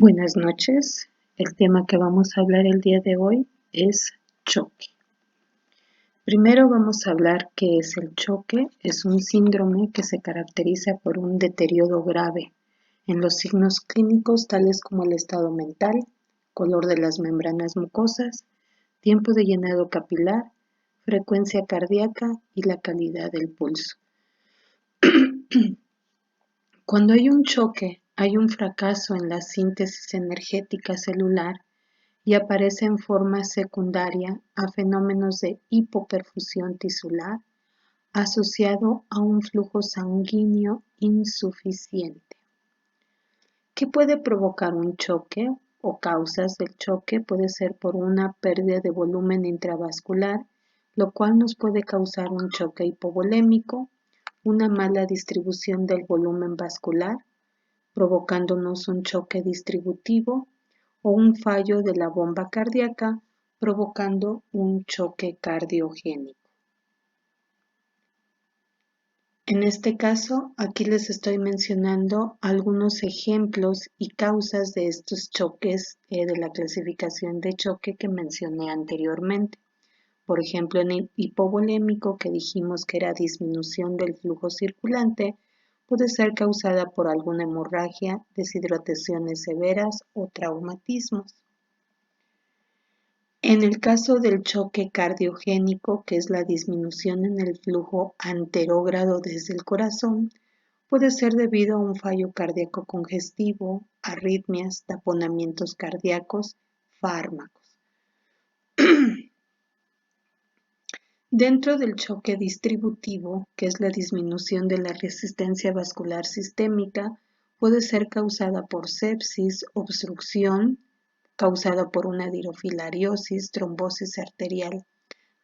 Buenas noches. El tema que vamos a hablar el día de hoy es choque. Primero vamos a hablar qué es el choque. Es un síndrome que se caracteriza por un deterioro grave en los signos clínicos tales como el estado mental, color de las membranas mucosas, tiempo de llenado capilar, frecuencia cardíaca y la calidad del pulso. Cuando hay un choque, hay un fracaso en la síntesis energética celular y aparece en forma secundaria a fenómenos de hipoperfusión tisular asociado a un flujo sanguíneo insuficiente. ¿Qué puede provocar un choque o causas del choque? Puede ser por una pérdida de volumen intravascular, lo cual nos puede causar un choque hipovolémico, una mala distribución del volumen vascular, provocándonos un choque distributivo, o un fallo de la bomba cardíaca, provocando un choque cardiogénico. En este caso, aquí les estoy mencionando algunos ejemplos y causas de estos choques de la clasificación de choque que mencioné anteriormente. Por ejemplo, en el hipovolémico, que dijimos que era disminución del flujo circulante, puede ser causada por alguna hemorragia, deshidrataciones severas o traumatismos. En el caso del choque cardiogénico, que es la disminución en el flujo anterógrado desde el corazón, puede ser debido a un fallo cardíaco congestivo, arritmias, taponamientos cardíacos, fármacos. Dentro del choque distributivo, que es la disminución de la resistencia vascular sistémica, puede ser causada por sepsis, obstrucción, causada por una dirofilariosis, trombosis arterial,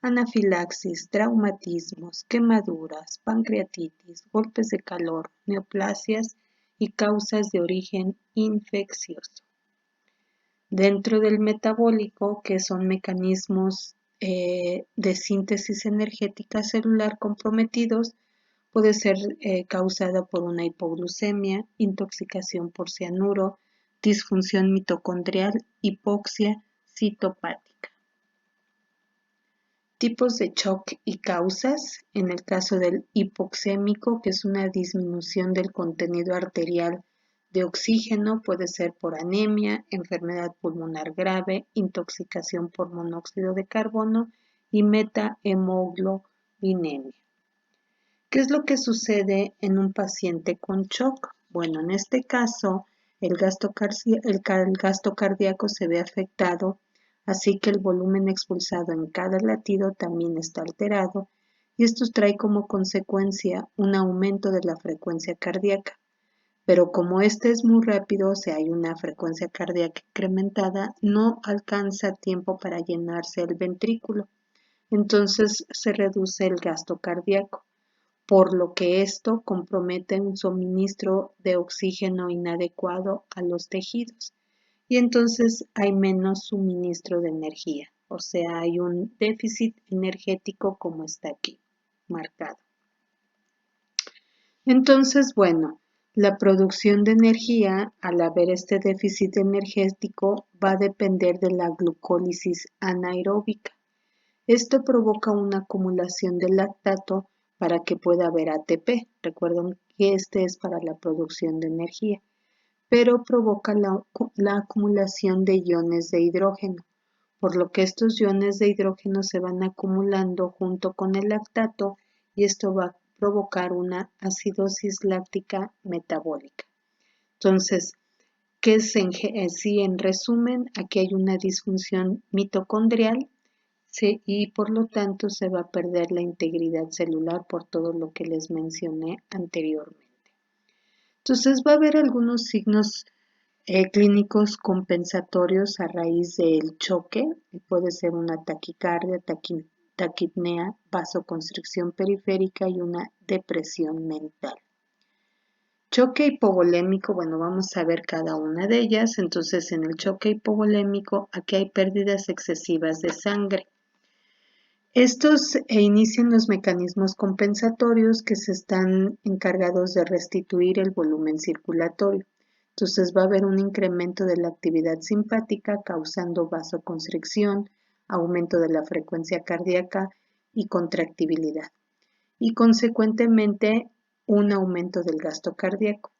anafilaxis, traumatismos, quemaduras, pancreatitis, golpes de calor, neoplasias y causas de origen infeccioso. Dentro del metabólico, que son mecanismos de síntesis energética celular comprometidos, puede ser causada por una hipoglucemia, intoxicación por cianuro, disfunción mitocondrial, hipoxia citopática. Tipos de shock y causas. En el caso del hipoxémico, que es una disminución del contenido arterial de oxígeno, puede ser por anemia, enfermedad pulmonar grave, intoxicación por monóxido de carbono y metahemoglobinemia. ¿Qué es lo que sucede en un paciente con shock? Bueno, en este caso, el gasto cardíaco se ve afectado, así que el volumen expulsado en cada latido también está alterado, y esto trae como consecuencia un aumento de la frecuencia cardíaca. Pero como este es muy rápido, o sea, hay una frecuencia cardíaca incrementada, no alcanza tiempo para llenarse el ventrículo. Entonces se reduce el gasto cardíaco, por lo que esto compromete un suministro de oxígeno inadecuado a los tejidos. Y entonces hay menos suministro de energía, o sea, hay un déficit energético como está aquí marcado. Entonces, bueno, la producción de energía, al haber este déficit energético, va a depender de la glucólisis anaeróbica. Esto provoca una acumulación de lactato para que pueda haber ATP. Recuerden que este es para la producción de energía, pero provoca la acumulación de iones de hidrógeno, por lo que estos iones de hidrógeno se van acumulando junto con el lactato y esto va a provocar una acidosis láctica metabólica. Entonces, ¿qué es en resumen? Aquí hay una disfunción mitocondrial, ¿sí? Y por lo tanto se va a perder la integridad celular por todo lo que les mencioné anteriormente. Entonces va a haber algunos signos clínicos compensatorios a raíz del choque. Puede ser una taquicardia, taquipnea, vasoconstricción periférica y una depresión mental. Choque hipovolémico, bueno, vamos a ver cada una de ellas. Entonces, en el choque hipovolémico, aquí hay pérdidas excesivas de sangre. Estos inician los mecanismos compensatorios que se están encargados de restituir el volumen circulatorio. Entonces va a haber un incremento de la actividad simpática causando vasoconstricción, aumento de la frecuencia cardíaca y contractibilidad, y consecuentemente un aumento del gasto cardíaco.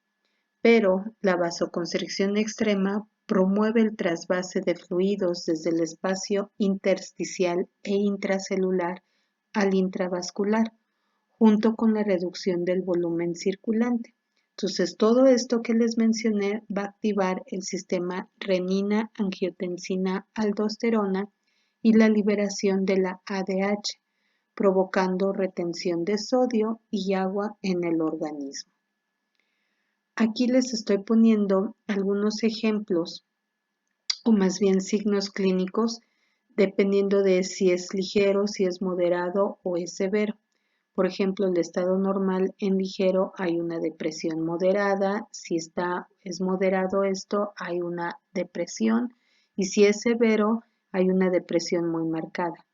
Pero la vasoconstricción extrema promueve el trasvase de fluidos desde el espacio intersticial e intracelular al intravascular, junto con la reducción del volumen circulante. Entonces, todo esto que les mencioné va a activar el sistema renina-angiotensina-aldosterona y la liberación de la ADH, provocando retención de sodio y agua en el organismo. Aquí les estoy poniendo algunos ejemplos, o más bien signos clínicos, dependiendo de si es ligero, si es moderado o es severo. Por ejemplo, el estado normal en ligero hay una depresión moderada, si es moderado esto, hay una depresión, y si es severo, hay una depresión muy marcada.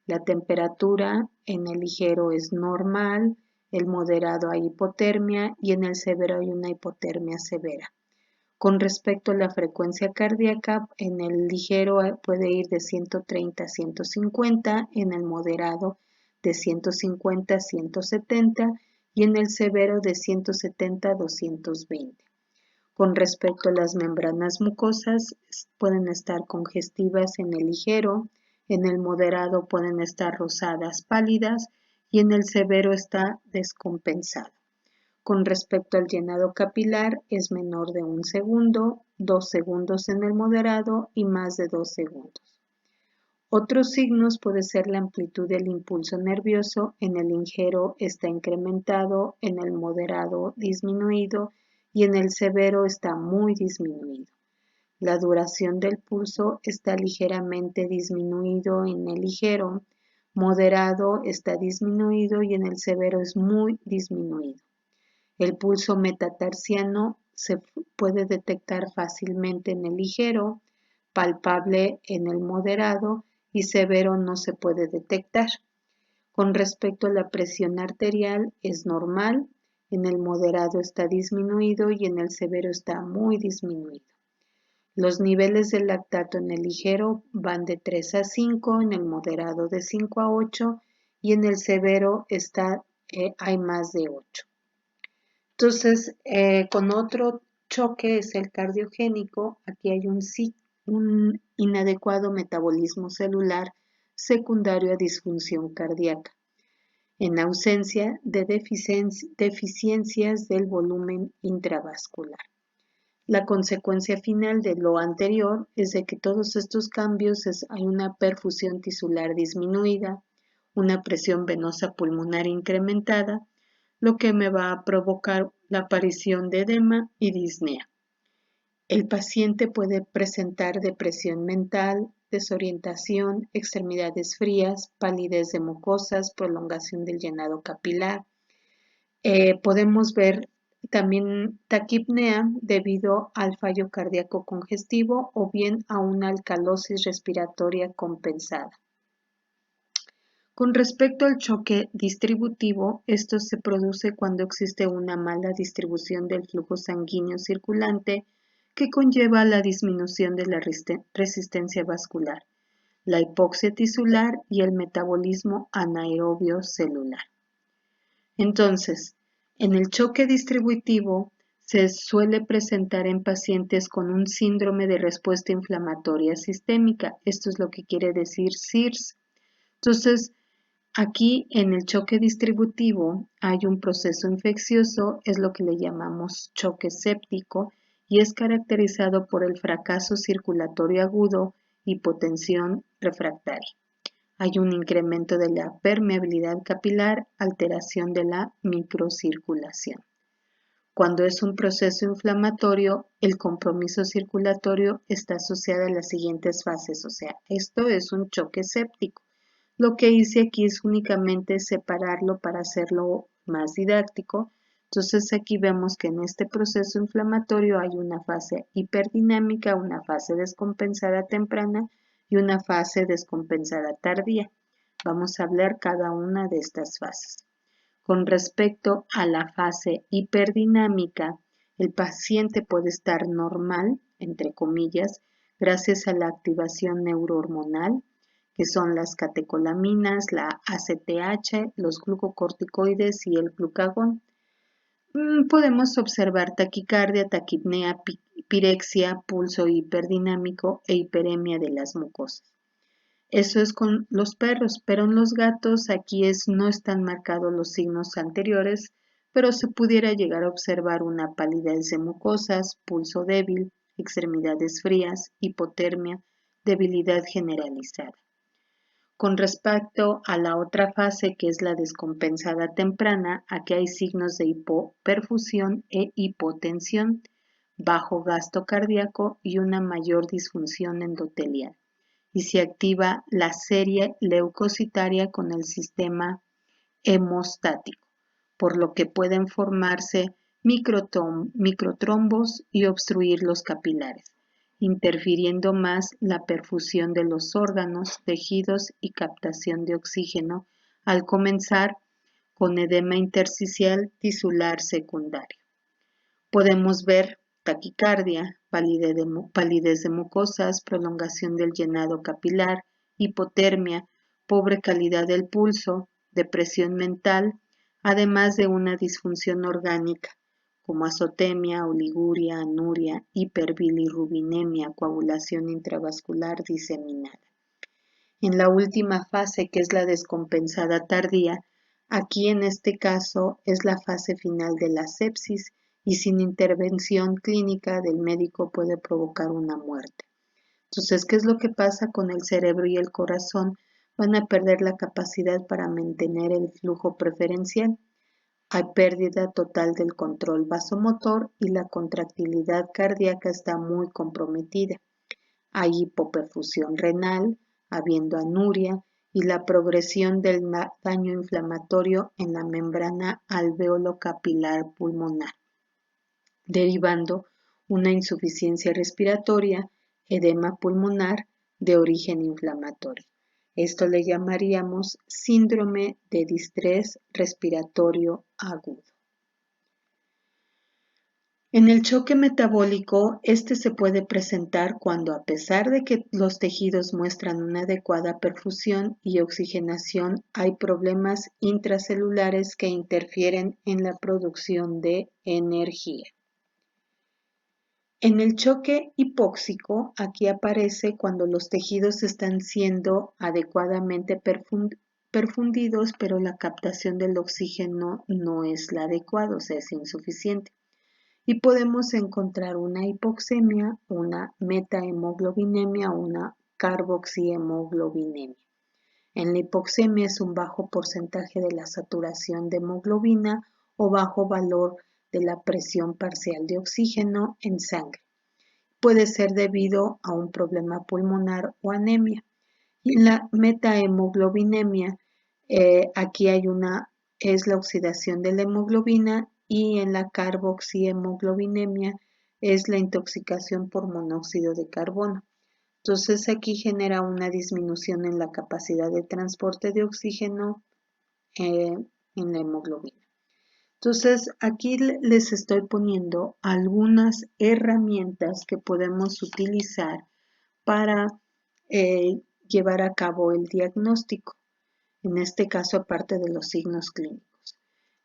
La temperatura en el ligero es normal, el moderado hay hipotermia y en el severo hay una hipotermia severa. Con respecto a la frecuencia cardíaca, en el ligero puede ir de 130 a 150, en el moderado de 150 a 170 y en el severo de 170 a 220. Con respecto a las membranas mucosas, pueden estar congestivas en el ligero, en el moderado pueden estar rosadas pálidas y en el severo está descompensado. Con respecto al llenado capilar, es menor de 1 segundo, 2 segundos en el moderado y más de 2 segundos. Otros signos puede ser la amplitud del impulso nervioso, en el ligero está incrementado, en el moderado disminuido y en el severo está muy disminuido. La duración del pulso está ligeramente disminuido en el ligero, moderado está disminuido y en el severo es muy disminuido. El pulso metatarsiano se puede detectar fácilmente en el ligero, palpable en el moderado y severo no se puede detectar. Con respecto a la presión arterial es normal, en el moderado está disminuido y en el severo está muy disminuido. Los niveles de lactato en el ligero van de 3 a 5, en el moderado de 5 a 8 y en el severo hay más de 8. Entonces, con otro choque es el cardiogénico. Aquí hay un inadecuado metabolismo celular secundario a disfunción cardíaca, en ausencia de deficiencias del volumen intravascular. La consecuencia final de lo anterior es de que todos estos cambios hay una perfusión tisular disminuida, una presión venosa pulmonar incrementada, lo que me va a provocar la aparición de edema y disnea. El paciente puede presentar depresión mental, desorientación, extremidades frías, palidez de mucosas, prolongación del llenado capilar. Podemos ver también taquipnea debido al fallo cardíaco congestivo o bien a una alcalosis respiratoria compensada. Con respecto al choque distributivo, esto se produce cuando existe una mala distribución del flujo sanguíneo circulante que conlleva la disminución de la resistencia vascular, la hipoxia tisular y el metabolismo anaerobio celular. Entonces, en el choque distributivo se suele presentar en pacientes con un síndrome de respuesta inflamatoria sistémica. Esto es lo que quiere decir SIRS. Entonces, aquí en el choque distributivo hay un proceso infeccioso, es lo que le llamamos choque séptico, y es caracterizado por el fracaso circulatorio agudo, hipotensión refractaria. Hay un incremento de la permeabilidad capilar, alteración de la microcirculación. Cuando es un proceso inflamatorio, el compromiso circulatorio está asociado a las siguientes fases, o sea, esto es un choque séptico. Lo que hice aquí es únicamente separarlo para hacerlo más didáctico. Entonces aquí vemos que en este proceso inflamatorio hay una fase hiperdinámica, una fase descompensada temprana y una fase descompensada tardía. Vamos a hablar cada una de estas fases. Con respecto a la fase hiperdinámica, El paciente puede estar normal, entre comillas, gracias a la activación neurohormonal, que son las catecolaminas, la ACTH, los glucocorticoides y el glucagón. Podemos observar taquicardia, taquipnea, pirexia, pulso hiperdinámico e hiperemia de las mucosas. Eso es con los perros, pero en los gatos aquí no están marcados los signos anteriores, pero se pudiera llegar a observar una palidez de mucosas, pulso débil, extremidades frías, hipotermia, debilidad generalizada. Con respecto a la otra fase, que es la descompensada temprana, aquí hay signos de hipoperfusión e hipotensión, bajo gasto cardíaco y una mayor disfunción endotelial. Y se activa la serie leucocitaria con el sistema hemostático, por lo que pueden formarse microtrombos y obstruir los capilares, interfiriendo más la perfusión de los órganos, tejidos y captación de oxígeno, al comenzar con edema intersticial tisular secundario. Podemos ver taquicardia, palidez de mucosas, prolongación del llenado capilar, hipotermia, pobre calidad del pulso, depresión mental, además de una disfunción orgánica, como azotemia, oliguria, anuria, hiperbilirrubinemia, coagulación intravascular diseminada. En la última fase, que es la descompensada tardía, aquí en este caso es la fase final de la sepsis y sin intervención clínica del médico puede provocar una muerte. Entonces, ¿qué es lo que pasa con el cerebro y el corazón? Van a perder la capacidad para mantener el flujo preferencial. Hay pérdida total del control vasomotor y la contractilidad cardíaca está muy comprometida. Hay hipoperfusión renal, habiendo anuria y la progresión del daño inflamatorio en la membrana alveolo-capilar pulmonar, derivando una insuficiencia respiratoria, edema pulmonar de origen inflamatorio. Esto le llamaríamos síndrome de distrés respiratorio agudo. En el choque metabólico, este se puede presentar cuando, a pesar de que los tejidos muestran una adecuada perfusión y oxigenación, hay problemas intracelulares que interfieren en la producción de energía. En el choque hipóxico, aquí aparece cuando los tejidos están siendo adecuadamente perfundidos, pero la captación del oxígeno no es la adecuada, o sea, es insuficiente. Y podemos encontrar una hipoxemia, una metahemoglobinemia o una carboxihemoglobinemia. En la hipoxemia es un bajo porcentaje de la saturación de hemoglobina o bajo valor de la presión parcial de oxígeno en sangre. Puede ser debido a un problema pulmonar o anemia. Y en la metahemoglobinemia, aquí es la oxidación de la hemoglobina, y en la carboxihemoglobinemia es la intoxicación por monóxido de carbono. Entonces aquí genera una disminución en la capacidad de transporte de oxígeno en la hemoglobina. Entonces aquí les estoy poniendo algunas herramientas que podemos utilizar para llevar a cabo el diagnóstico. En este caso, aparte de los signos clínicos.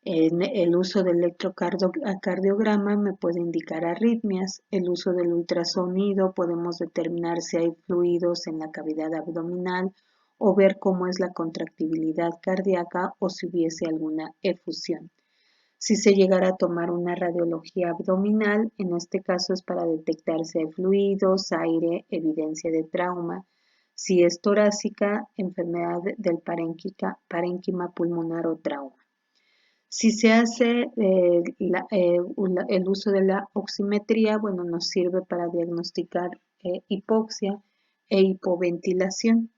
El uso del electrocardiograma me puede indicar arritmias. El uso del ultrasonido podemos determinar si hay fluidos en la cavidad abdominal o ver cómo es la contractibilidad cardíaca o si hubiese alguna efusión. Si se llegara a tomar una radiología abdominal, en este caso es para detectar si hay fluidos, aire, evidencia de trauma. Si es torácica, enfermedad del parénquima pulmonar o trauma. Si se hace el uso de la oximetría, bueno, nos sirve para diagnosticar hipoxia e hipoventilación.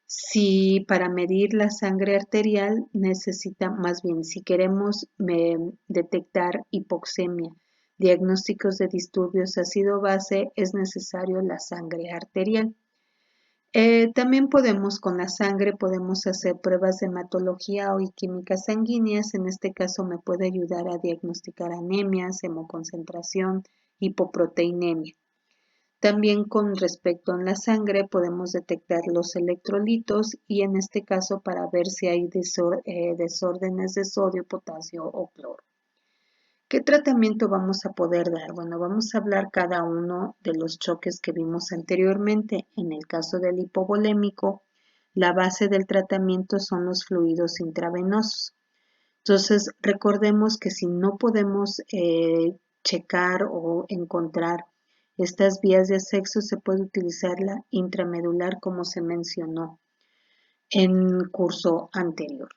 Si para medir la sangre arterial si queremos detectar hipoxemia, diagnósticos de disturbios ácido-base, es necesario la sangre arterial. También con la sangre podemos hacer pruebas de hematología o químicas sanguíneas. En este caso me puede ayudar a diagnosticar anemias, hemoconcentración, hipoproteinemia. También con respecto a la sangre podemos detectar los electrolitos y en este caso para ver si hay desórdenes de sodio, potasio o cloro. ¿Qué tratamiento vamos a poder dar? Bueno, vamos a hablar cada uno de los choques que vimos anteriormente. En el caso del hipovolémico, la base del tratamiento son los fluidos intravenosos. Entonces, recordemos que si no podemos checar o encontrar estas vías de acceso, se puede utilizar la intramedular como se mencionó en curso anterior.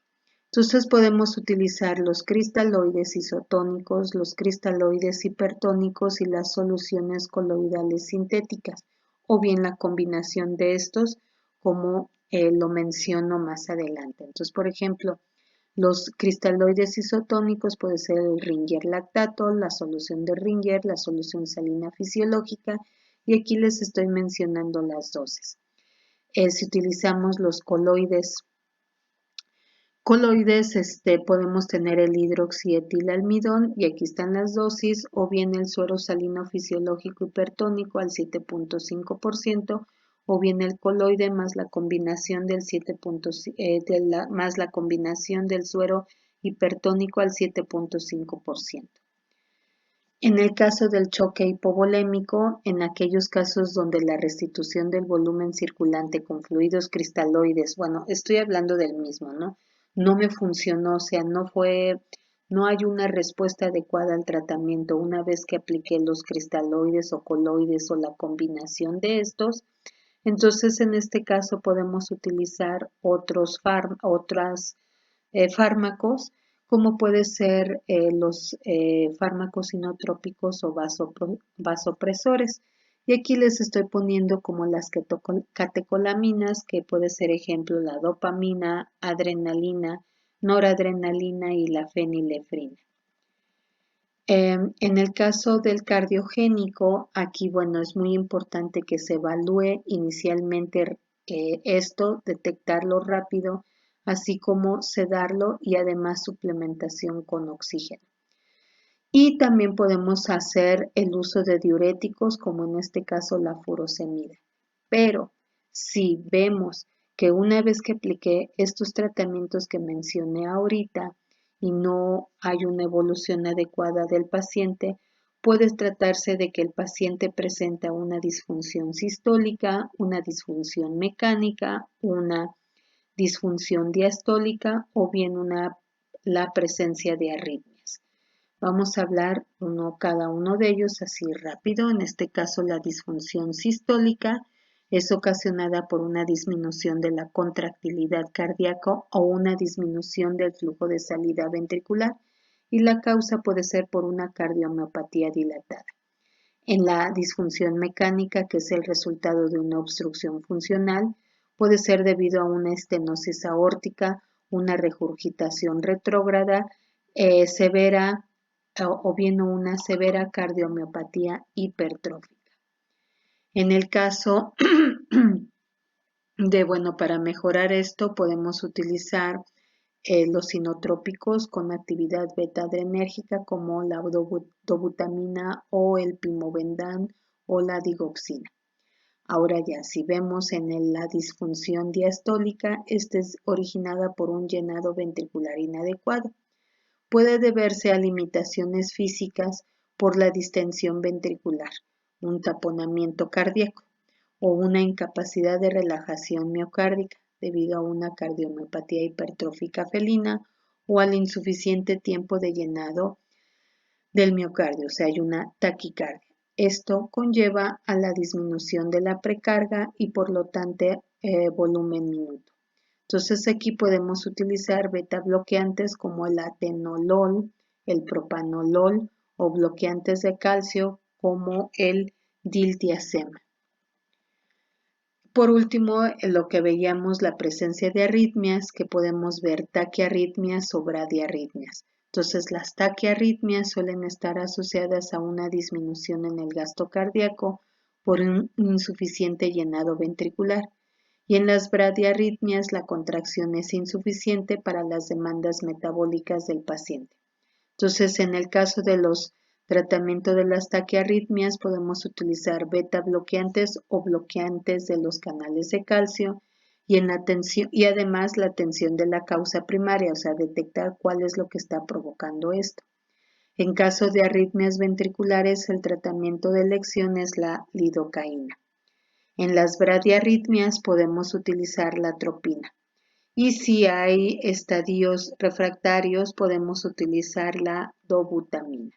Entonces podemos utilizar los cristaloides isotónicos, los cristaloides hipertónicos y las soluciones coloidales sintéticas, o bien la combinación de estos, como lo menciono más adelante. Entonces, por ejemplo, los cristaloides isotónicos puede ser el Ringer lactato, la solución de Ringer, la solución salina fisiológica, y aquí les estoy mencionando las dosis. Si utilizamos los coloides, podemos tener el hidroxietilalmidón y aquí están las dosis, o bien el suero salino fisiológico hipertónico al 7.5%, o bien el coloide más la combinación del más la combinación del suero hipertónico al 7.5%. En el caso del choque hipovolémico, en aquellos casos donde la restitución del volumen circulante con fluidos cristaloides, bueno, estoy hablando del mismo, ¿no? No me funcionó, o sea, no hay una respuesta adecuada al tratamiento una vez que apliqué los cristaloides o coloides o la combinación de estos. Entonces, en este caso podemos utilizar otros fármacos, como puede ser los fármacos inotrópicos o vasopresores. Y aquí les estoy poniendo como las catecolaminas, que puede ser ejemplo la dopamina, adrenalina, noradrenalina y la fenilefrina. En el caso del cardiogénico, aquí, bueno, es muy importante que se evalúe inicialmente esto, detectarlo rápido, así como sedarlo y además suplementación con oxígeno. Y también podemos hacer el uso de diuréticos, como en este caso la furosemida. Pero si vemos que una vez que apliqué estos tratamientos que mencioné ahorita, y no hay una evolución adecuada del paciente, puede tratarse de que el paciente presenta una disfunción sistólica, una disfunción mecánica, una disfunción diastólica o bien la presencia de arritmias. Vamos a hablar cada uno de ellos así rápido. En este caso, la disfunción sistólica es ocasionada por una disminución de la contractilidad cardíaca o una disminución del flujo de salida ventricular, y la causa puede ser por una cardiomiopatía dilatada. En la disfunción mecánica, que es el resultado de una obstrucción funcional, puede ser debido a una estenosis aórtica, una regurgitación retrógrada severa o bien una severa cardiomiopatía hipertrófica. En el caso para mejorar esto podemos utilizar los inotrópicos con actividad beta-adrenérgica como la dobutamina o el pimobendan o la digoxina. Ahora ya, si vemos la disfunción diastólica, esta es originada por un llenado ventricular inadecuado. Puede deberse a limitaciones físicas por la distensión ventricular, un taponamiento cardíaco o una incapacidad de relajación miocárdica debido a una cardiomiopatía hipertrófica felina o al insuficiente tiempo de llenado del miocardio, o sea, hay una taquicardia. Esto conlleva a la disminución de la precarga y por lo tanto volumen minuto. Entonces aquí podemos utilizar beta bloqueantes como el atenolol, el propanolol o bloqueantes de calcio como el diltiazem. Por último, lo que veíamos, la presencia de arritmias, que podemos ver taquiarritmias o bradiarritmias. Entonces, las taquiarritmias suelen estar asociadas a una disminución en el gasto cardíaco por un insuficiente llenado ventricular. Y en las bradiarritmias la contracción es insuficiente para las demandas metabólicas del paciente. Entonces, en el caso de los tratamientos de las taquiarritmias, podemos utilizar beta bloqueantes o bloqueantes de los canales de calcio y además la atención de la causa primaria, o sea, detectar cuál es lo que está provocando esto. En caso de arritmias ventriculares, el tratamiento de elección es la lidocaína. En las bradiarritmias podemos utilizar la atropina. Y si hay estadios refractarios, podemos utilizar la dobutamina.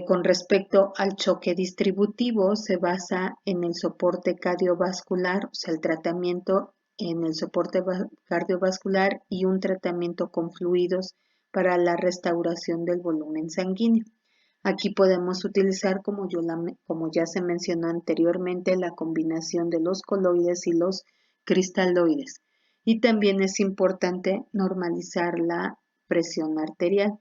Con respecto al choque distributivo, se basa en el soporte cardiovascular, o sea, el tratamiento en el soporte cardiovascular y un tratamiento con fluidos para la restauración del volumen sanguíneo. Aquí podemos utilizar, como ya se mencionó anteriormente, la combinación de los coloides y los cristaloides. Y también es importante normalizar la presión arterial.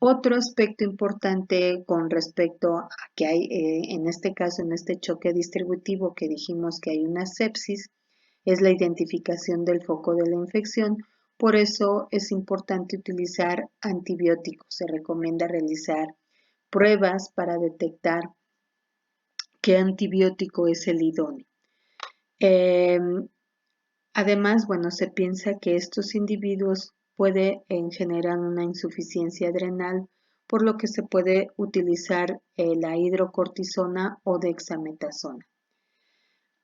Otro aspecto importante con respecto a que hay, en este caso, en este choque distributivo que dijimos que hay una sepsis, es la identificación del foco de la infección. Por eso es importante utilizar antibióticos. Se recomienda realizar pruebas para detectar qué antibiótico es el idóneo. Además, bueno, se piensa que estos individuos pueden generar una insuficiencia adrenal, por lo que se puede utilizar la hidrocortisona o dexametasona.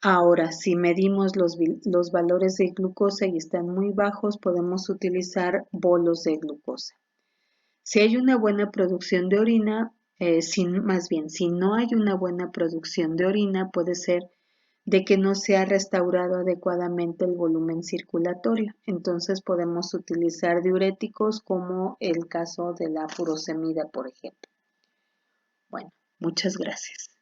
Ahora, si medimos los valores de glucosa y están muy bajos, podemos utilizar bolos de glucosa. Si hay una buena producción de orina, si no hay una buena producción de orina, puede ser de que no se ha restaurado adecuadamente el volumen circulatorio. Entonces podemos utilizar diuréticos como el caso de la furosemida, por ejemplo. Bueno, muchas gracias.